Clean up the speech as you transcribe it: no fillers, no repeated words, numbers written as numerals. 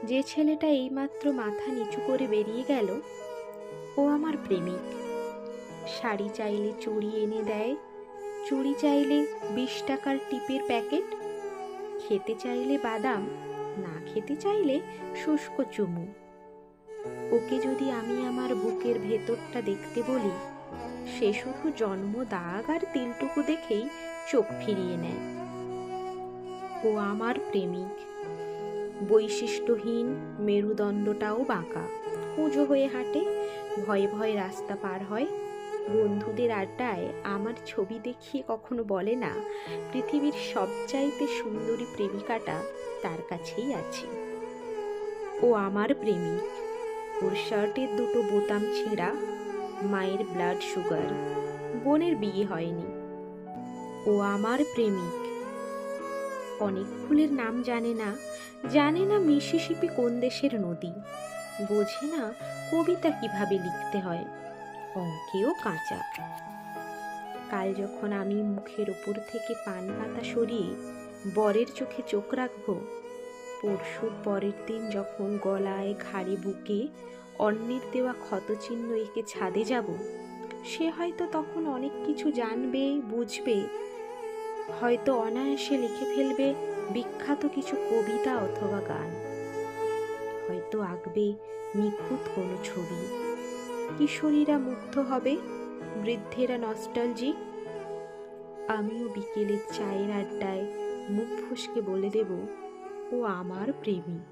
যে ছেলেটা এইমাত্র মাথা নিচু করে বেরিয়ে গেল, ও আমার প্রেমিক। শাড়ি চাইলে চুড়ি এনে দেয়, চুড়ি চাইলে 20 টাকার টিপের প্যাকেট, খেতে চাইলে বাদাম, না খেতে চাইলে শুষ্ক চুমু। ওকে যদি আমি আমার বুকের ভেতরটা দেখতে বলি, সে শুধু জন্ম দাগ আর তিলটুকু দেখেই চোখ ফিরিয়ে নেয়। ও আমার প্রেমিক, বৈশিষ্ট্যহীন, মেরুদণ্ডটাও বাঁকা, কুঁজো হয়ে হাঁটে, ভয়ে ভয়ে রাস্তা পার হয়, বন্ধুদের আড্ডায় আমার ছবি দেখিয়ে কখনো বলে না পৃথিবীর সবচাইতে সুন্দরী প্রেমিকাটা তার কাছেই আছে। ও আমার প্রেমিক, ওর শার্টের দুটো বোতাম ছেঁড়া, মায়ের ব্লাড সুগার, বোনের বিয়ে হয়নি। ও আমার প্রেমিক, অনেক ফুলের নাম জানে না, জানে না মিসিসিপি কোন দেশের নদী, বোঝে না কবিতা কিভাবে লিখতে হয়, অঙ্কেও কাঁচা। কাল যখন আমি মুখের ওপর থেকে পান পাতা সরিয়ে বরের চোখে চোখ রাখবো, পরশুর পরের দিন যখন গলায় ঘাড়ে বুকে অন্যের দেওয়া ক্ষতচিহ্ন এঁকে ছাদে যাব, সে হয়তো তখন অনেক কিছু জানবে, বুঝবে, হয়তো অনায়াসে লিখে ফেলবে বিখ্যাত কিছু কবিতা অথবা গান, হয়তো আঁকবে নিখুঁত কোনো ছবি। কিশোরীরা মুগ্ধ হবে, বৃদ্ধেরা নস্টালজিক। আমিও বিকেলের চায়ের আড্ডায় মুখ ফসকে বলে দেব, ও আমার প্রেমিক।